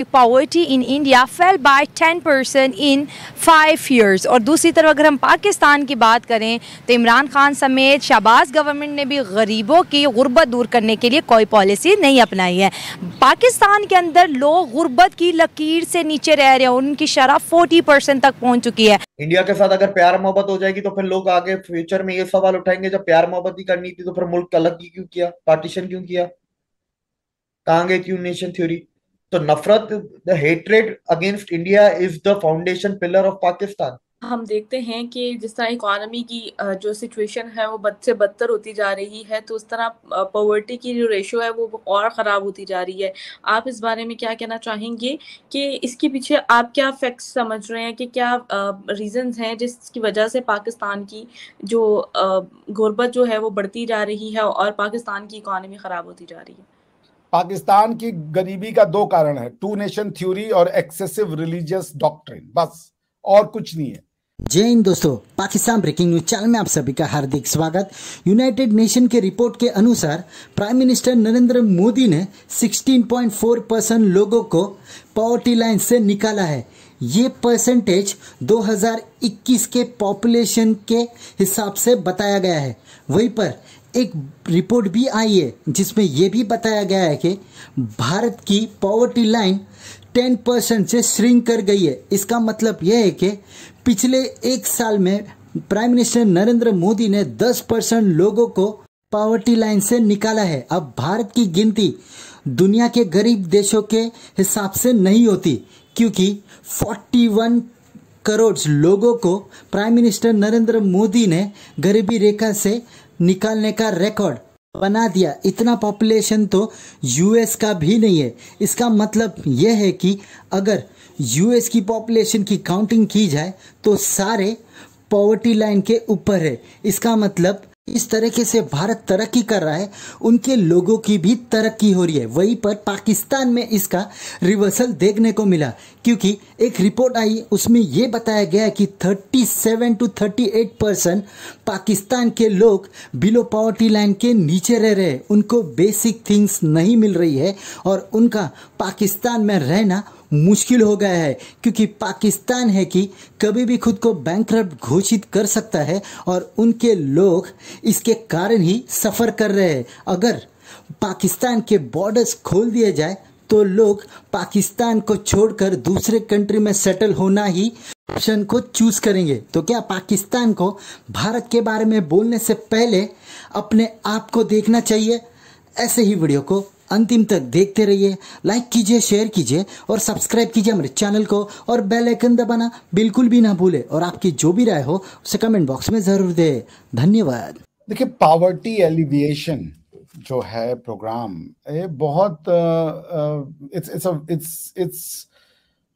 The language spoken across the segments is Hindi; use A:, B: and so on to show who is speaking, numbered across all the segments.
A: Poverty in India fell by 10% in 5 years। और दूसरी तरफ अगर हम पाकिस्तान की बात करें तो इमरान खान समेत शहबाज गवर्नमेंट ने भी गरीबों की गुर्बत दूर करने के लिए कोई पॉलिसी नहीं अपनाई है। पाकिस्तान के अंदर लोग गुर्बत की लकीर से नीचे रह रहे हैं, उनकी शरह 40% तक पहुंच चुकी है।
B: इंडिया के साथ अगर प्यार मोहब्बत हो जाएगी तो फिर लोग आगे फ्यूचर में ये सवाल उठाएंगे, जब प्यार मोहब्बत ही करनी थी तो फिर मुल्क अलग ही क्यों किया, पार्टीशन क्यों किया, कहाँ गई क्यों नेशन थ्योरी। तो नफरत, the hatred against India is the foundation pillar of Pakistan.
C: हम देखते हैं कि जिस तरह इकोनॉमी की जो सिचुएशन है वो बद से बदतर होती जा रही है, तो उस तरह पॉवर्टी की जो रेशो है वो और ख़राब होती जा रही है। आप इस बारे में क्या कहना चाहेंगे कि इसके पीछे आप क्या फैक्ट्स समझ रहे हैं कि क्या रीजंस हैं जिसकी वजह से पाकिस्तान की जो गुर्बत जो है वो बढ़ती जा रही है और पाकिस्तान की इकोनॉमी ख़राब होती जा रही है?
D: पाकिस्तान की गरीबी का दो कारण है, टू नेशन थ्योरी और एक्सेसिव रिलीजियस डॉक्ट्रिन, बस और कुछ नहीं है।
E: जय हिंद दोस्तों, पाकिस्तान ब्रेकिंग न्यूज चैनल में आप सभी का हार्दिक स्वागत। यूनाइटेड नेशन के रिपोर्ट के अनुसार प्राइम मिनिस्टर नरेंद्र मोदी ने 16.4% लोगों को पॉवर्टी लाइन से निकाला है। ये परसेंटेज 2021 के पॉपुलेशन के हिसाब से बताया गया है। वहीं पर एक रिपोर्ट भी आई है जिसमें यह भी बताया गया है कि भारत की पॉवर्टी लाइन 10% से श्रिंक कर गई है। इसका मतलब यह है कि पिछले एक साल में प्राइम मिनिस्टर नरेंद्र मोदी ने 10% लोगों को पॉवर्टी लाइन से निकाला है। अब भारत की गिनती दुनिया के गरीब देशों के हिसाब से नहीं होती, क्योंकि 41 करोड़ लोगों को प्राइम मिनिस्टर नरेंद्र मोदी ने गरीबी रेखा से निकालने का रिकॉर्ड बना दिया। इतना पॉपुलेशन तो यूएस का भी नहीं है। इसका मतलब यह है कि अगर यूएस की पॉपुलेशन की काउंटिंग की जाए तो सारे पॉवर्टी लाइन के ऊपर है। इसका मतलब इस तरीके से भारत तरक्की कर रहा है, उनके लोगों की भी तरक्की हो रही है। वहीं पर पाकिस्तान में इसका रिवर्सल देखने को मिला, क्योंकि एक रिपोर्ट आई उसमें यह बताया गया कि 37 to 38% पाकिस्तान के लोग बिलो पॉवर्टी लाइन के नीचे रह रहे हैं। उनको बेसिक थिंग्स नहीं मिल रही है और उनका पाकिस्तान में रहना मुश्किल हो गया है, क्योंकि पाकिस्तान है कि कभी भी खुद को बैंकरप्ट घोषित कर सकता है और उनके लोग इसके कारण ही सफ़र कर रहे हैं। अगर पाकिस्तान के बॉर्डर्स खोल दिए जाए तो लोग पाकिस्तान को छोड़कर दूसरे कंट्री में सेटल होना ही ऑप्शन को चूज करेंगे। तो क्या पाकिस्तान को भारत के बारे में बोलने से पहले अपने आप को देखना चाहिए? ऐसे ही वीडियो को अंतिम तक देखते रहिए, लाइक कीजिए, शेयर कीजिए और सब्सक्राइब कीजिए हमारे चैनल को और बेल आइकन दबाना बिल्कुल भी ना भूले। और आपकी जो भी राय हो उसे कमेंट बॉक्स में जरूर दें। धन्यवाद।
D: देखिए, पॉवर्टी एलिविएशन जो है प्रोग्राम, ये बहुत इट्स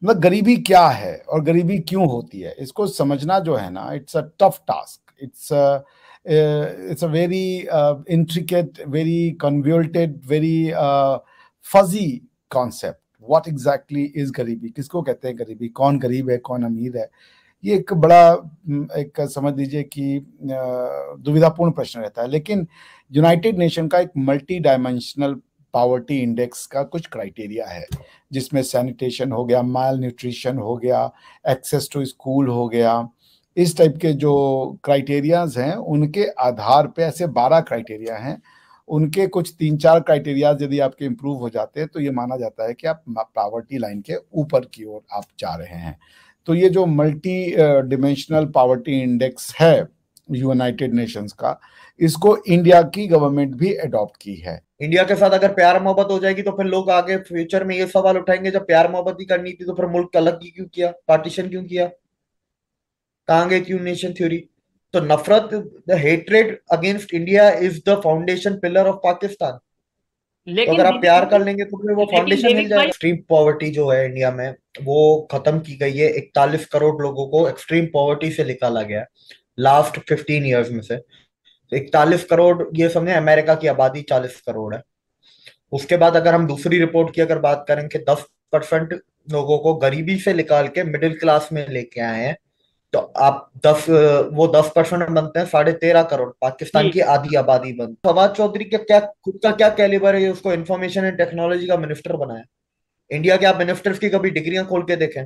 D: मतलब गरीबी क्या है और गरीबी क्यों होती है, इसको समझना जो है ना, it's a tough task. It's a very intricate, very convoluted, very fuzzy concept. What exactly is गरीबी? किसको कहते हैं गरीबी? कौन गरीब है, कौन अमीर है? ये एक बड़ा एक समझ लीजिए कि दुविधापूर्ण प्रश्न रहता है। लेकिन यूनाइटेड नेशन का एक मल्टी डायमेंशनल पॉवर्टी इंडेक्स का कुछ क्राइटेरिया है, जिसमें सैनिटेशन हो गया, माल न्यूट्रिशन हो गया, एक्सेस टू स्कूल हो गया। इस टाइप के जो क्राइटेरियाज हैं उनके आधार पे ऐसे 12 क्राइटेरिया हैं। उनके कुछ 3-4 क्राइटेरियाज यदि आपके इम्प्रूव हो जाते हैं तो ये माना जाता है कि आप पॉवर्टी लाइन के ऊपर की ओर आप जा रहे हैं। तो ये जो मल्टी डिमेंशनल पॉवर्टी इंडेक्स है यूनाइटेड नेशंस का, इसको इंडिया की गवर्नमेंट भी अडॉप्ट की है।
B: इंडिया के साथ अगर प्यार मोहब्बत हो जाएगी तो फिर लोग आगे फ्यूचर में ये सवाल उठाएंगे, जब प्यार मोहब्बत ही करनी थी तो फिर मुल्क अलग ही क्यों किया, पार्टीशन क्यों किया, कहाँ गई क्यों नेशन थ्योरी। तो नफरत, the hatred against India is the foundation pillar of Pakistan. तो अगर आप प्यार कर लेंगे तो फिर वो फाउंडेशन मिल जाएगा। एक्सट्रीम पॉवर्टी जो है इंडिया में वो खत्म की गई है। 41 करोड़ लोगों को एक्सट्रीम पॉवर्टी से निकाला गया लास्ट 15 ईयर्स में से। 41 करोड़, ये समझे अमेरिका की आबादी 40 करोड़ है। उसके बाद अगर हम दूसरी रिपोर्ट की अगर बात करें कि 10% लोगों को गरीबी से निकाल के मिडिल क्लास में लेके आए हैं, तो आप 10% बनते हैं 13.5 करोड़। पाकिस्तान की आधी आबादी बनती। फवाद चौधरी के क्या खुद का क्या कैलिबर है, उसको इंफॉर्मेशन एंड टेक्नोलॉजी का मिनिस्टर बनाया। इंडिया के आप मिनिस्टर्स की कभी डिग्रियां खोल के देखें,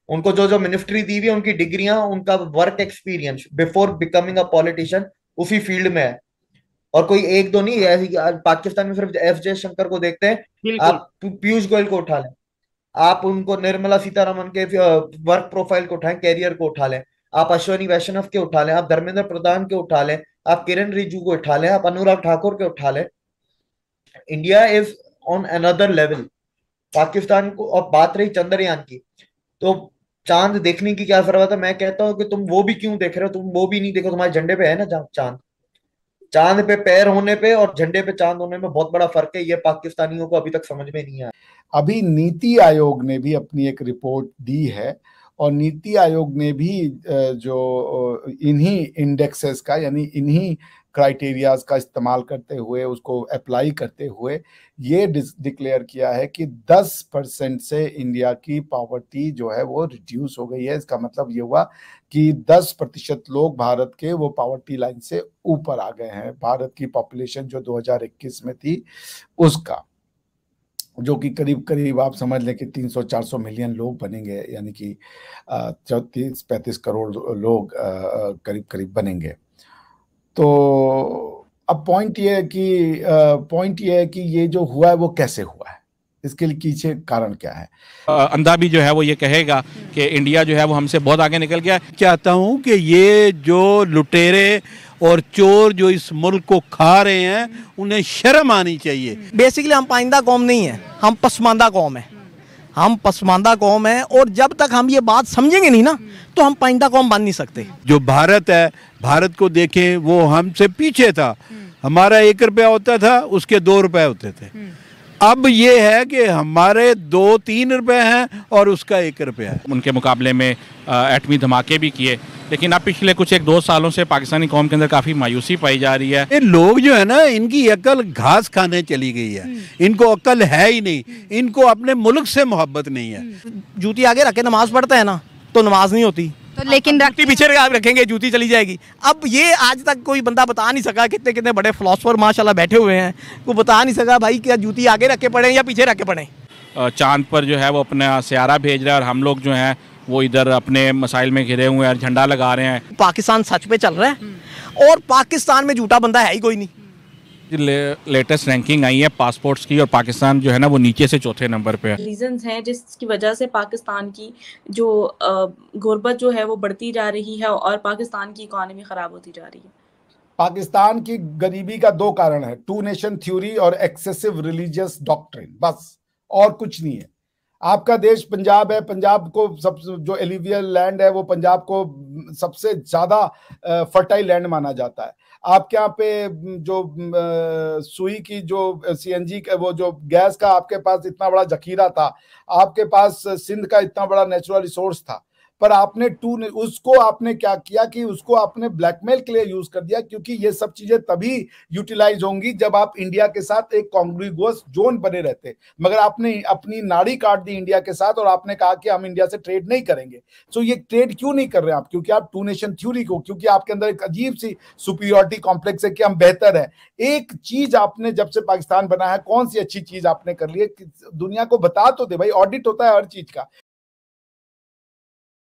B: उनको जो जो मिनिस्ट्री दी हुई है उनकी डिग्रियां, उनका work experience before becoming a politician उसी फील्ड में है। और कोई एक दो नहीं है। पाकिस्तान में सिर्फ एस जयशंकर को देखते हैं,
C: बिल्कुल।
B: आप पीयूष गोयल को उठा लें, आप उनको निर्मला सीतारमन के वर्क प्रोफाइल को उठाएं, कैरियर को उठा लें, आप अश्वनी वैष्णव के उठा लें, आप धर्मेंद्र प्रधान के उठा लें, आप किरण रिजिजू को उठा लें, आप अनुराग ठाकुर के उठा लें। India is on another level. Pakistan को, और बात रही चंद्रयान की, तो चांद देखने की क्या जरूरत है? मैं कहता हूं कि तुम वो भी क्यों देख रहे हो, तुम वो भी नहीं देखो, तुम्हारे झंडे पे है ना चांद। चांद पे पैर होने पे और झंडे पे चांद होने में बहुत बड़ा फर्क है, ये पाकिस्तानियों को अभी तक समझ में नहीं आया।
D: अभी नीति आयोग ने भी अपनी एक रिपोर्ट दी है, और नीति आयोग ने भी जो इन्हीं इंडेक्सेस का, यानी इन्हीं क्राइटेरियाज का इस्तेमाल करते हुए, उसको अप्लाई करते हुए ये डिक्लेयर किया है कि 10% से इंडिया की पॉवर्टी जो है वो रिड्यूस हो गई है। इसका मतलब ये हुआ कि 10% लोग भारत के वो पॉवर्टी लाइन से ऊपर आ गए हैं। भारत की पॉपुलेशन जो 2021 में थी उसका, जो कि करीब करीब आप समझ लें कि 300-400 मिलियन लोग बनेंगे, यानी कि 34-35 करोड़ लोग करीब करीब बनेंगे। तो अब पॉइंट ये है कि ये जो हुआ है वो कैसे हुआ है, इसके लिए पीछे कारण क्या है।
F: अंधा भी जो है वो ये कहेगा कि इंडिया जो है वो हमसे बहुत आगे निकल गया। चाहता हूं कि ये जो लुटेरे और चोर जो इस मुल्क को खा रहे हैं उन्हें शर्म आनी चाहिए।
G: बेसिकली हम पाइंदा कौम नहीं है, हम पसमानदा कौम है। हम पसमानदा कौम है, और जब तक हम ये बात समझेंगे नहीं ना तो हम पाइंदा कौम बन नहीं सकते।
F: जो भारत है, भारत को देखें, वो हमसे पीछे था। हमारा 1 रुपया होता था, उसके 2 रुपए होते थे। अब ये है कि हमारे 2-3 रुपए हैं और उसका 1 रुपया है। उनके मुकाबले में एटमी धमाके भी किए, लेकिन अब पिछले कुछ 1-2 सालों से पाकिस्तानी कौम के अंदर काफ़ी मायूसी पाई जा रही है।
H: ये लोग जो है ना, इनकी अकल घास खाने चली गई है, इनको अकल है ही नहीं, इनको अपने मुल्क से मोहब्बत नहीं है।
G: जूती आगे रख के नमाज पढ़ते हैं ना तो नमाज नहीं होती,
A: तो लेकिन
G: जूती पीछे रखेंगे जूती चली जाएगी। अब ये आज तक कोई बंदा बता नहीं सका, कितने कितने बड़े फिलोसफर माशाल्लाह बैठे हुए हैं, वो बता नहीं सका भाई क्या जूती आगे रख के पढ़ें या पीछे रख के पढ़ें।
F: चांद पर जो है वो अपना सियारा भेज रहा है, और हम लोग जो हैं वो इधर अपने मसाइल में घिरे हुए हैं, झंडा लगा रहे हैं।
G: पाकिस्तान सच पे चल रहा है, और पाकिस्तान में झूठा बंदा है ही कोई नहीं।
F: लेटेस्ट रैंकिंग आई है पासपोर्ट्स की, और पाकिस्तान जो है ना वो नीचे से 4थे नंबर पे है।
C: रीजंस हैं जिसकी वजह से पाकिस्तान की जो गुर्बत जो है वो बढ़ती जा रही है और पाकिस्तान की इकोनॉमी खराब होती जा रही है।
D: पाकिस्तान की गरीबी का 2 कारण है, 2 नेशन थ्योरी और एक्सेसिव रिलीजियस डॉक्ट्रिन, बस, और कुछ नहीं है। आपका देश पंजाब है, पंजाब को सब जो एलिवियल लैंड है वो पंजाब को सबसे ज्यादा फर्टाइल लैंड माना जाता है। आपके यहाँ पे जो सुई की जो सीएनजी का वो जो गैस का आपके पास इतना बड़ा जखीरा था, आपके पास सिंध का इतना बड़ा नेचुरल रिसोर्स था, पर आपने उसको आपने क्या किया कि उसको आपने ब्लैकमेल के लिए यूज कर दिया, क्योंकि ये सब चीजें तभी यूटिलाइज होंगी जब आप इंडिया के साथ एक कॉन्ग्रुगुअस जोन बने रहते। मगर आपने अपनी नाड़ी काट दी इंडिया के साथ, और आपने कहा कि हम इंडिया से ट्रेड नहीं करेंगे। सो ये ट्रेड क्यों नहीं कर रहे आप? क्योंकि आप 2 नेशन थ्योरी को, क्योंकि आपके अंदर एक अजीब सी सुपीरियरिटी कॉम्प्लेक्स है कि हम बेहतर है। एक चीज आपने जब से पाकिस्तान बना है, कौन सी अच्छी चीज आपने कर ली है? दुनिया को बता तो दे भाई, ऑडिट होता है हर चीज का।